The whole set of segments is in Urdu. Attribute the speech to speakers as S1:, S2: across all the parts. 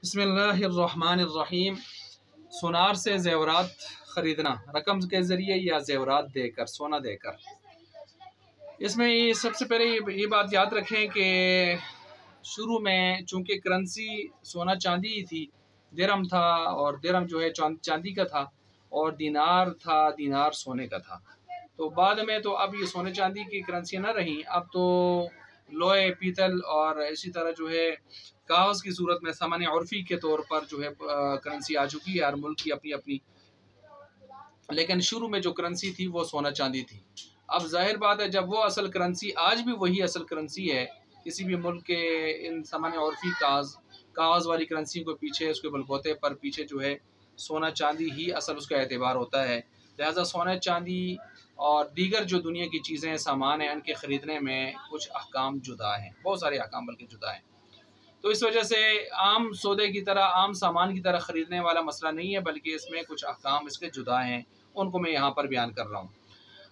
S1: بسم اللہ الرحمن الرحیم۔ سونار سے زیورات خریدنا رقم کے ذریعے یا زیورات دے کر، سونا دے کر۔ اس میں سب سے پہلے یہ بات یاد رکھیں کہ شروع میں چونکہ کرنسی سونا چاندی ہی تھی، درہم تھا اور درہم جو ہے چاندی کا تھا، اور دینار تھا، دینار سونے کا تھا۔ تو بعد میں تو اب یہ سونے چاندی کی کرنسی نہ رہیں، اب تو لوہے، پیتل اور اسی طرح جو ہے کاغذ کی صورت میں ثمن عرفی کے طور پر جو ہے کرنسی آ چکی ہے، ہر ملک کی اپنی اپنی۔ لیکن شروع میں جو کرنسی تھی وہ سونا چاندی تھی۔ اب ظاہر بات ہے، جب وہ اصل کرنسی آج بھی وہی اصل کرنسی ہے، کسی بھی ملک کے ان ثمن عرفی کاغذ والی کرنسی کو پیچھے، اس کے بلبوتے پر پیچھے جو ہے سونا چاندی ہی اصل اس کا اعتبار ہوتا ہے۔ لہٰذا سونا چاندی اور دیگر جو دنیا کی چیزیں سامان ہیں، ان کے خریدنے میں کچھ احکام جدا ہیں، بہت سارے احکام بلکہ جدا ہیں۔ تو اس وجہ سے عام سودے کی طرح، عام سامان کی طرح خریدنے والا مسئلہ نہیں ہے، بلکہ اس میں کچھ احکام اس کے جدا ہیں، ان کو میں یہاں پر بیان کر رہا ہوں۔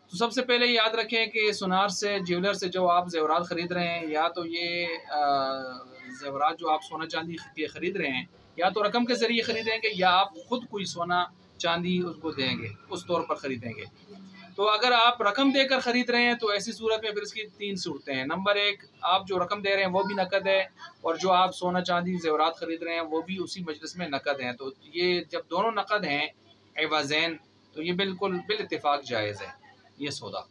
S1: تو سب سے پہلے یاد رکھیں کہ سونار سے، جیولر سے جو آپ زیورات خرید رہے ہیں، یا تو یہ زیورات جو آپ سونا چاندی کے خرید رہے ہیں، یا تو رقم کے ذریعے خریدیں گے، یا آپ خود کوئی سونا چاندی اس کو دیں گے، اس طور پر خریدیں گے۔ تو اگر آپ رقم دے کر خرید رہے ہیں تو ایسی صورت میں پھر اس کی تین صورتیں ہیں۔ نمبر ایک، آپ جو رقم دے رہے ہیں وہ بھی نقد ہے، اور جو آپ سونا چاندی زیورات خرید رہے ہیں وہ بھی اسی مجلس میں نقد ہیں۔ تو یہ جب دونوں نقد ہیں عوضین، تو یہ بالکل بالاتفاق جائز ہے یہ سودا۔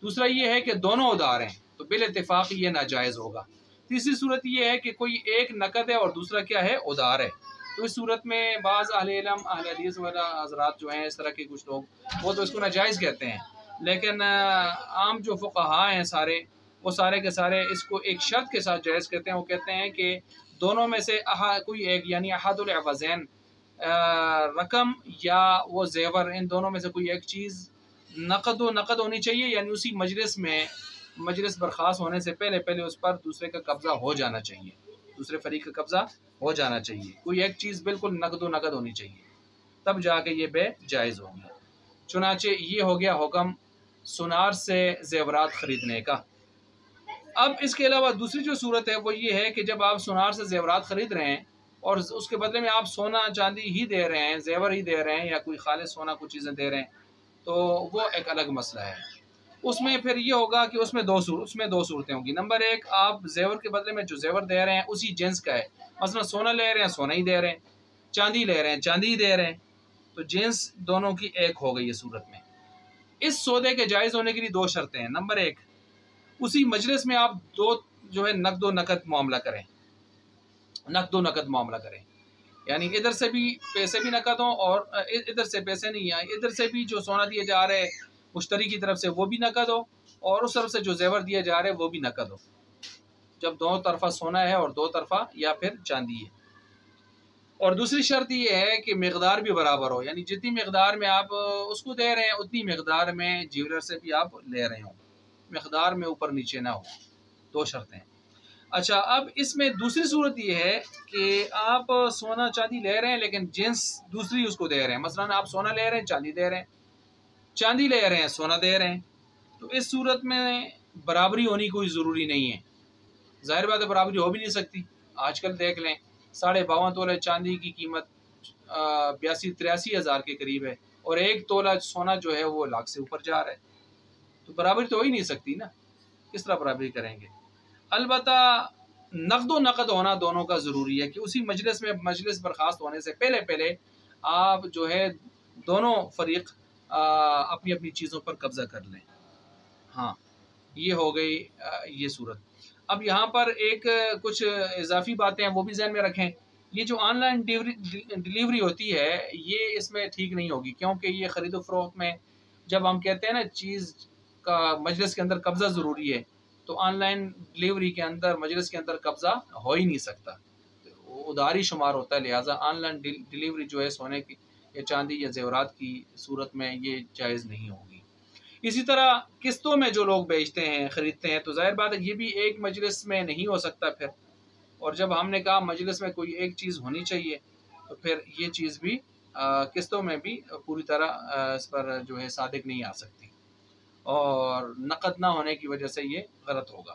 S1: دوسرا یہ ہے کہ دونوں ادار ہیں، تو بالاتفاق یہ ناجائز ہوگا۔ تیسری صورت یہ ہے کہ کوئی ایک نقد ہے اور دوسرا کیا ہے، ادار ہے۔ تو اس صورت میں بعض اہل علم، اہل حدیث والا حضرات جو ہیں، اس طرح کے کچھ لوگ، وہ تو اس کو ناجائز کہتے ہیں، لیکن عام جو فقہاء ہیں سارے، وہ سارے کے سارے اس کو ایک شرط کے ساتھ جائز کہتے ہیں۔ وہ کہتے ہیں کہ دونوں میں سے کوئی ایک، یعنی احد العوضین، رقم یا وہ زیور، ان دونوں میں سے کوئی ایک چیز نقد ہونی چاہیے، یعنی اسی مجلس میں، مجلس برخاست ہونے سے پہلے اس پر دوسرے کا قبضہ ہو جانا چاہیے، دوسرے فریق کا قبضہ ہو جانا چاہیے۔ کوئی ایک چیز بالکل نقد ہونی چاہیے، تب جا کے یہ بے جائز ہوگی۔ چنانچہ یہ ہو گیا حکم سونار سے زیورات خریدنے کا۔ اب اس کے علاوہ دوسری جو صورت ہے وہ یہ ہے کہ جب آپ سونار سے زیورات خرید رہے ہیں اور اس کے بدلے میں آپ سونا چاندی ہی دے رہے ہیں، زیور ہی دے رہے ہیں، یا کوئی خالص سونا کچھ چیزیں دے رہے ہیں، تو وہ ایک الگ مسئلہ ہے۔ اس میں پھر یہ ہوگا کہ اس میں دو صورتیں ہوں گی۔ نمبر ایک، آپ زیور کے بدلے میں جو زیور دے رہے ہیں اسی جنس کا ہے، مثلا سونا لے رہے ہیں، سونا ہی دے رہے ہیں، چاندی لے رہے ہیں، چاندی ہی دے رہے ہیں، تو جنس دونوں کی ایک ہو گئی ہے صورت میں۔ اس سودے کے جائز ہونے کے لیے دو شرطیں ہیں۔ نمبر ایک، اسی مجلس میں آپ دو جو ہے نقد و نقد معاملہ کریں، یعنی ادھر سے بھی پیسے بھی نقد ہوں اور ادھر سے پیسے نہیں آئے، ادھر سے بھی جو سونا دیے جا رہے مشتری کی طرف سے وہ بھی نقد ہو، اور اس طرف سے جو زیور دیا جا رہے وہ بھی نقد ہو، جب دونوں طرفہ سونا ہے اور دو طرفہ یا پھر چاندی ہے۔ اور دوسری شرط یہ ہے کہ مقدار بھی برابر ہو، یعنی جتنی مقدار میں آپ اس کو دے رہے ہیں اتنی مقدار میں جیولر سے بھی آپ لے رہے ہوں، مقدار میں اوپر نیچے نہ ہو۔ دو شرطیں۔ اچھا، اب اس میں دوسری صورت یہ ہے کہ آپ سونا چاندی لے رہے ہیں لیکن جنس دوسری اس کو دے رہے ہیں، مثلا آپ سونا لے رہے ہیں، چاندی دے رہے ہیں، چاندی لے رہے ہیں، سونا دے رہے ہیں، تو اس صورت میں برابری ہونی کوئی ضروری نہیں ہے۔ ظاہر بات ہے برابری ہو بھی نہیں سکتی۔ آج کل دیکھ لیں 52.5 تولہ چاندی کی قیمت 82-83 ہزار کے قریب ہے، اور 1 تولہ سونا جو ہے وہ لاکھ سے اوپر جا رہا ہے، تو برابری تو ہو ہی نہیں سکتی نا، کس طرح برابری کریں گے؟ البتہ نقد و نقد ہونا دونوں کا ضروری ہے، کہ اسی مجلس میں، مجلس برخاست ہونے سے پہلے آپ جو ہے دونوں فریق اپنی اپنی چیزوں پر قبضہ کر لیں۔ ہاں، یہ ہو گئی یہ صورت۔ اب یہاں پر ایک کچھ اضافی باتیں ہیں، وہ بھی ذہن میں رکھیں۔ یہ جو آن لائن ڈیلیوری ہوتی ہے، یہ اس میں ٹھیک نہیں ہوگی، کیونکہ یہ خرید و فروخت میں جب ہم کہتے ہیں نا چیز کا مجلس کے اندر قبضہ ضروری ہے، تو آن لائن ڈیلیوری کے اندر مجلس کے اندر قبضہ ہو ہی نہیں سکتا، اداری شمار ہوتا ہے۔ لہٰذا آن لائن ڈیلیوری جو ہے سونے کی یا چاندی یا زیورات کی صورت میں یہ جائز نہیں ہوگی۔ اسی طرح قسطوں میں جو لوگ بیچتے ہیں، خریدتے ہیں، تو ظاہر بات ہے یہ بھی ایک مجلس میں نہیں ہو سکتا پھر، اور جب ہم نے کہا مجلس میں کوئی ایک چیز ہونی چاہیے، تو پھر یہ چیز بھی قسطوں میں بھی پوری طرح اس پر جو ہے صادق نہیں آ سکتی، اور نقد نہ ہونے کی وجہ سے یہ غلط ہوگا۔